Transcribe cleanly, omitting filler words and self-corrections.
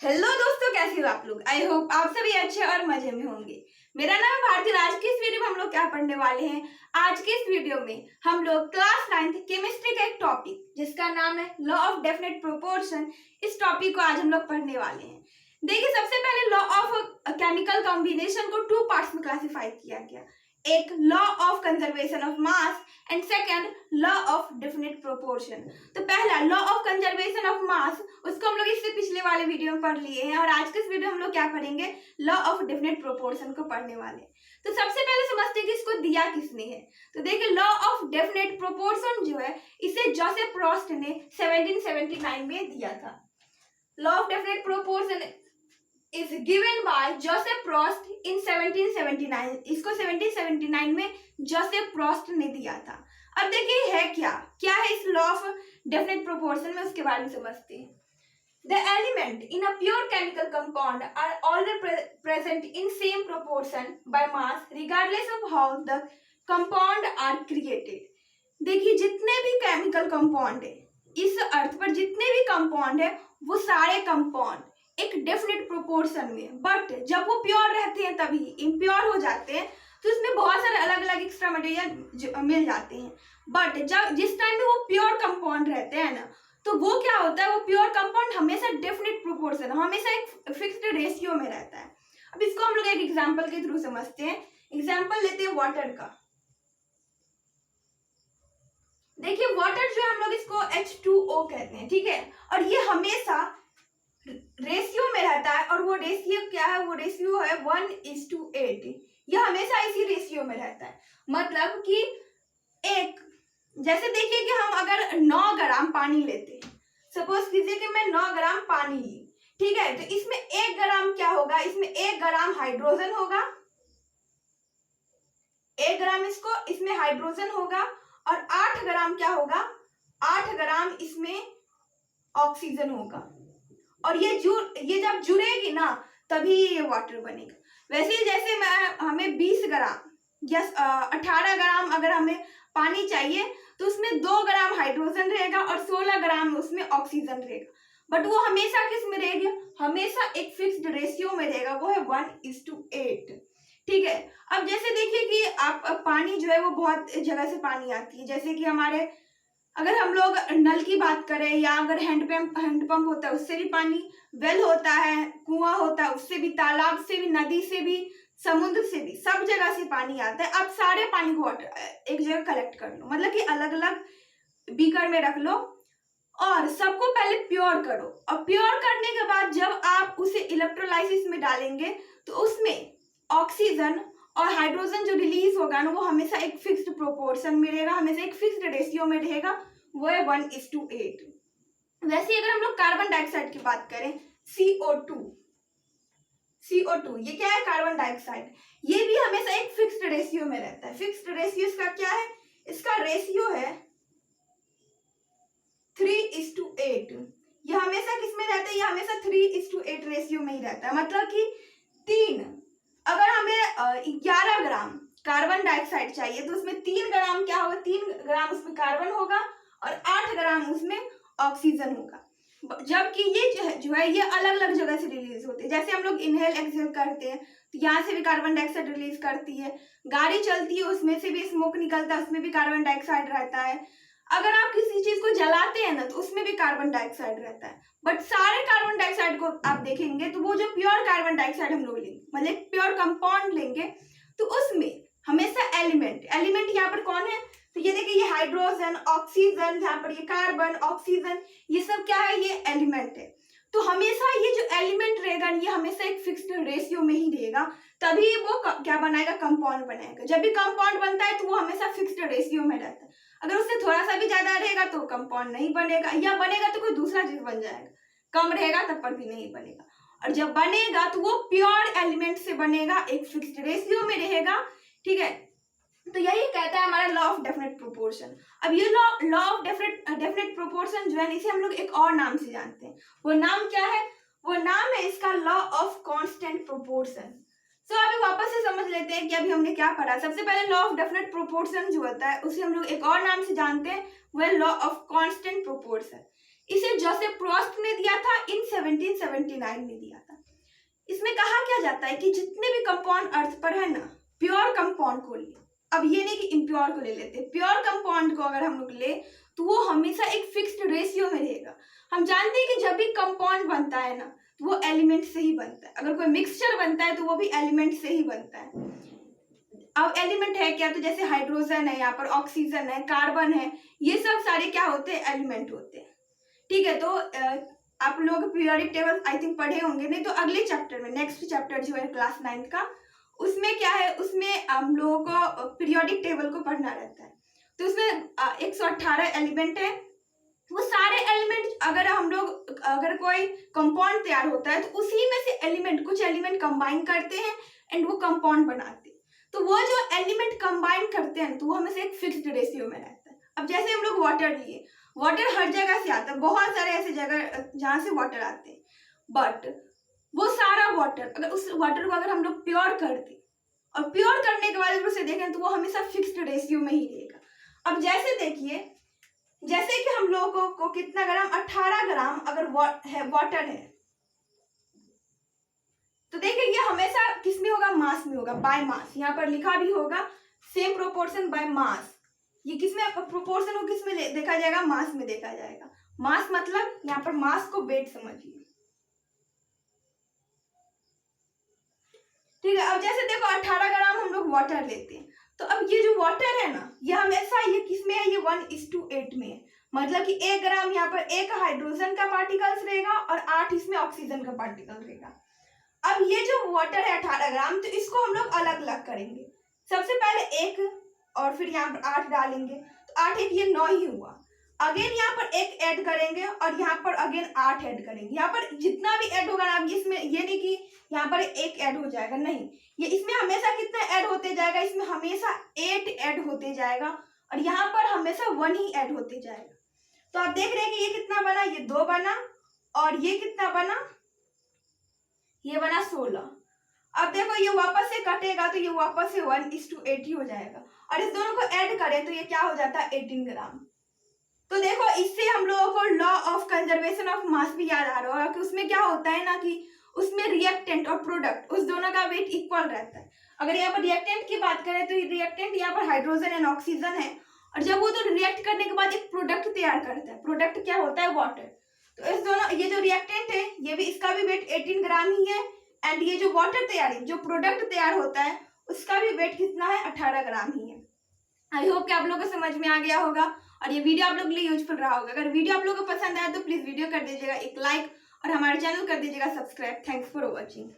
Hello दोस्तों, कैसे हो आप लोग। आई होप आप सभी अच्छे और मजे में होंगे। मेरा नाम भारती। आज की इस वीडियो में हम लोग क्या पढ़ने वाले हैं। आज की इस वीडियो में हम लोग क्लास 9th केमिस्ट्री का एक टॉपिक जिसका नाम है लॉ ऑफ डेफिनेट प्रोपोर्शन, इस टॉपिक को आज हम लोग पढ़ने वाले हैं। देखिए, सबसे पहले लॉ ऑफ केमिकल कॉम्बिनेशन को 2 पार्ट्स में क्लासिफाई किया गया। एक law of conservation of mass and second law of definite proportion. तो पहला law of conservation of mass, उसको हम लोग इससे पिछले वाले वीडियो में पढ़ लिए हैं और आज के इस वीडियो में हम लोग क्या पढ़ेंगे, लॉ ऑफ डेफिनेट प्रोपोर्शन को पढ़ने वाले हैं। तो सबसे पहले समझते हैं कि इसको दिया किसने है। तो देखिए, लॉ ऑफ डेफिनेट प्रोपोर्शन जो है इसे जोसेफ प्रोस्ट ने 1779 में दिया था। Law of definite proportion is given by Joseph Prost in 1779। इसको 1779 में जोसेफ प्रोस्ट ने दिया था। अब देखिए है क्या क्या है इस लॉ ऑफ डेफिनेट प्रोपोर्शन में, उसके बारे में समझते हैं। The element in a pure chemical compound are always present in same proportion by mass regardless of how the compound are created। देखिए, जितने भी केमिकल कंपाउंड है इस अर्थ पर, जितने भी कंपाउंड है वो सारे कंपाउंड एक डेफिनेट प्रोपोर्शन में, बट जब वो प्योर रहते हैं तभी इम्प्योर हो जाते हैं तो इसमें बहुत सारे अलग अलग एक्स्ट्रा मटेरियल मिल जाते हैं। बट जब जिस टाइम में वो प्योर कंपाउंड रहते हैं ना, तो वो क्या होता है, वो प्योर कंपाउंड हमेशा डेफिनेट प्रोपोर्शन, हमेशा एक फिक्स्ड रेशियो में रहता है। अब इसको हम लोग एक एग्जाम्पल के थ्रू समझते हैं। एग्जाम्पल लेते हैं वाटर का। देखिए, वाटर जो है हम लोग इसको H2O कहते हैं, ठीक है। और ये हमेशा रेशियो में रहता है और वो रेशियो क्या है, वो रेशियो है 1:8। ये हमेशा इसी रेशियो में रहता है। मतलब कि एक, जैसे देखिए कि हम अगर 9 ग्राम पानी लेते हैं, सपोज कीजिए कि मैं 9 ग्राम पानी ली, ठीक है। तो इसमें 1 ग्राम क्या होगा, इसमें 1 ग्राम हाइड्रोजन होगा, 1 ग्राम इसमें हाइड्रोजन होगा और 8 ग्राम क्या होगा, 8 ग्राम इसमें ऑक्सीजन होगा। और ये जब जुड़ेगी ना तभी ये वाटर बनेगा। वैसे ही जैसे हमें 20 ग्राम या 18 ग्राम अगर हमें पानी चाहिए तो उसमें 2 ग्राम हाइड्रोजन रहेगा और 16 ग्राम उसमें ऑक्सीजन रहेगा। बट वो हमेशा किस में रहेगा, हमेशा एक फिक्स्ड रेशियो में रहेगा, वो है 1:8, ठीक है। अब जैसे देखिए कि आप पानी जो है वो बहुत जगह से पानी आती है, जैसे कि हमारे अगर हम लोग नल की बात करें या अगर हैंडपंप होता है उससे भी पानी, वेल होता है, कुआं होता है उससे भी, तालाब से भी, नदी से भी, समुद्र से भी, सब जगह से पानी आता है। अब सारे पानी को एक जगह कलेक्ट कर लो, मतलब कि अलग अलग बीकर में रख लो और सबको पहले प्योर करो। और प्योर करने के बाद जब आप उसे इलेक्ट्रोलाइसिस में डालेंगे तो उसमें ऑक्सीजन और हाइड्रोजन जो रिलीज होगा ना वो हमेशा एक फिक्स्ड प्रोपोर्शन में रहेगा, हमेशा एक फिक्स्ड रेशियो में रहेगा, वो है 1:8। वैसे अगर हम लोग कार्बन डाइऑक्साइड की बात करें, CO2, ये क्या है, कार्बन डाइऑक्साइड, ये भी हमेशा एक फिक्स्ड रेशियो में रहता है। फिक्स्ड रेशियो इसका क्या है, इसका रेशियो है 3:8। ये हमेशा किस में रहता है, ये हमेशा 3:8 रेशियो में ही रहता है। मतलब कि 3, अगर हमें 11 ग्राम कार्बन डाइऑक्साइड चाहिए तो उसमें 3 ग्राम क्या होगा, 3 ग्राम उसमें कार्बन होगा और 8 ग्राम उसमें ऑक्सीजन होगा। जबकि ये जो है ये अलग अलग जगह से रिलीज होते हैं। जैसे हम लोग इनहेल एक्सहेल करते हैं तो यहाँ से भी कार्बन डाइऑक्साइड रिलीज करती है, गाड़ी चलती है उसमें से भी स्मोक निकलता है, उसमें भी कार्बन डाइऑक्साइड रहता है। अगर आप किसी चीज को जलाते हैं ना तो उसमें भी कार्बन डाइऑक्साइड रहता है। बट सारे कार्बन डाइऑक्साइड को आप देखेंगे तो वो जो प्योर कार्बन डाइऑक्साइड हम लोग लेंगे, मतलब प्योर कंपाउंड लेंगे, तो उसमें हमेशा एलिमेंट यहाँ पर कौन है, तो ये देखिए ये हाइड्रोजन, ऑक्सीजन, यहाँ पर ये कार्बन, ऑक्सीजन, ये सब क्या है, ये एलिमेंट है। तो हमेशा ये जो एलिमेंट रहेगा ये हमेशा एक फिक्स्ड रेशियो में ही रहेगा, तभी वो क्या बनाएगा, कंपाउंड बनाएगा। जब भी कंपाउंड बनता है तो वो हमेशा फिक्स्ड रेशियो में रहता है। अगर उससे थोड़ा सा भी ज्यादा रहेगा तो कंपाउंड नहीं बनेगा, या बनेगा तो कोई दूसरा चीज बन जाएगा, कम रहेगा तब पर भी नहीं बनेगा। और जब बनेगा तो वो प्योर एलिमेंट से बनेगा, एक फिक्स्ड रेशियो में रहेगा, ठीक है। तो यही कहता है हमारा लॉ ऑफ डेफिनेट प्रोपोर्शन। अब ये लॉ ऑफ डेफिनेट प्रोपोर्शन जो है इसे हम लोग एक और नाम से जानते हैं। वो नाम क्या है, वो नाम है इसका लॉ ऑफ कांस्टेंट प्रोपोर्शन। सो अभी वापस से समझ लेते हैं कि अभी हमने क्या पढ़ा। सबसे पहले लॉ ऑफ डेफिनेट प्रोपोर्शन जो होता है उसे हम लोग एक और नाम से जानते हैं, वो है लॉ ऑफ कांस्टेंट प्रोपोर्शन। इसे जोसेफ प्रोस्ट ने दिया था इन 1779 में दिया था। इसमें कहा क्या जाता है कि जितने भी कंपाउंड अर्थ पर है ना, प्योर कंपाउंड को ले, अब ये नहीं कि इम्प्योर को ले लेते, प्योर कंपाउंड को अगर हम लोग ले तो वो हमेशा एक फिक्स्ड रेशियो में रहेगा। हम जानते हैं कि जब भी कंपाउंड बनता है ना तो वो एलिमेंट से ही बनता है, अगर कोई मिक्सचर बनता है तो वो भी एलिमेंट से ही बनता है। अब एलिमेंट है क्या, तो जैसे हाइड्रोजन है, यहाँ पर ऑक्सीजन है, कार्बन है, ये सब सारे क्या होते हैं, एलिमेंट होते हैं। ठीक है, तो आप लोग पीरियोडिक टेबल आई थिंक पढ़े होंगे, नहीं तो अगले चैप्टर में, नेक्स्ट चैप्टर जो है क्लास 9 का, उसमें क्या है, उसमें हम लोगों को पीरियोडिक टेबल को पढ़ना रहता है। तो उसमें 118 एलिमेंट है। वो सारे एलिमेंट अगर कोई कंपाउंड तैयार होता है तो उसी में से एलिमेंट, कुछ एलिमेंट कंबाइन करते हैं एंड वो कंपाउंड बनाते हैं। तो वो जो एलिमेंट कंबाइन करते हैं तो वो हमेशा एक फिक्स्ड रेशियो में रहता है। अब जैसे हम लोग वाटर लिए, वाटर हर जगह से आता है, बहुत सारे ऐसे जगह जहाँ से वाटर आते हैं, बट वो सारा वाटर, अगर उस वाटर को अगर हम लोग प्योर कर दें और प्योर करने के बाद अगर उसे देखें तो वो हमेशा फिक्स्ड रेशियो में ही रहेगा। अब जैसे देखिए, जैसे कि हम लोगों को कितना ग्राम, 18 ग्राम अगर वाटर है, तो देखिए ये हमेशा किस में होगा, मास में होगा, बाय मास। यहाँ पर लिखा भी होगा सेम प्रोपोर्शन बाय मास। ये किस में प्रोपोर्शन को किस में देखा जाएगा, मास में देखा जाएगा। मास मतलब यहाँ पर मास को वेट समझिए। ठीक है, अब जैसे देखो 18 ग्राम हम लोग वाटर लेते हैं, तो अब ये जो वाटर है ना, ये हमेशा ये किस में है, ये 1:8 में है। मतलब कि 1 ग्राम यहाँ पर 1 हाइड्रोजन का पार्टिकल्स रहेगा और 8 इसमें ऑक्सीजन का पार्टिकल रहेगा। अब ये जो वाटर है 18 ग्राम, तो इसको हम लोग अलग अलग करेंगे। सबसे पहले 1 और फिर यहाँ पर 8 डालेंगे, तो 8 1 ये 9 ही हुआ। अगेन यहाँ पर 1 ऐड करेंगे और यहाँ पर अगेन 8 ऐड करेंगे। यहाँ पर जितना भी ऐड होगा ना, इसमें ये नहीं कि यहाँ पर 1 ऐड हो जाएगा, नहीं, ये इसमें हमेशा कितना ऐड होते जाएगा, इसमें हमेशा 8 ऐड होते जाएगा और यहाँ पर हमेशा 1 ही ऐड होते जाएगा। तो आप देख रहे हैं कि ये कितना बना, ये 2 बना और ये कितना बना, ये बना 16। अब देखो ये वापस से कटेगा तो ये वापस से 1:8 ही हो जाएगा और इस दोनों को ऐड करें तो ये क्या हो जाता है, 18 ग्राम। तो देखो इससे हम लोगों को law of conservation of mass भी याद आ रहा होगा कि उसमें क्या होता है ना, कि उसमें रिएक्टेंट और प्रोडक्ट, उस दोनों का वेट इक्वल रहता है। अगर यहाँ पर रिएक्टेंट की बात करें तो रिएक्टेंट यहाँ पर हाइड्रोजन एंड ऑक्सीजन है और जब वो तो रिएक्ट करने के बाद एक प्रोडक्ट तैयार करता है, प्रोडक्ट क्या होता है, वाटर। तो इस दोनों, ये जो रिएक्टेंट है ये भी, इसका भी वेट 18 ग्राम ही है एंड ये जो वाटर तैयारी, जो प्रोडक्ट तैयार होता है उसका भी वेट कितना है, 18 ग्राम ही है। आई होप कि आप लोगों को समझ में आ गया होगा और ये वीडियो आप लोग के लिए यूजफुल रहा होगा। अगर वीडियो आप लोगों को पसंद आया तो प्लीज वीडियो कर दीजिएगा एक लाइक और हमारे चैनल कर दीजिएगा सब्सक्राइब। Thanks for watching.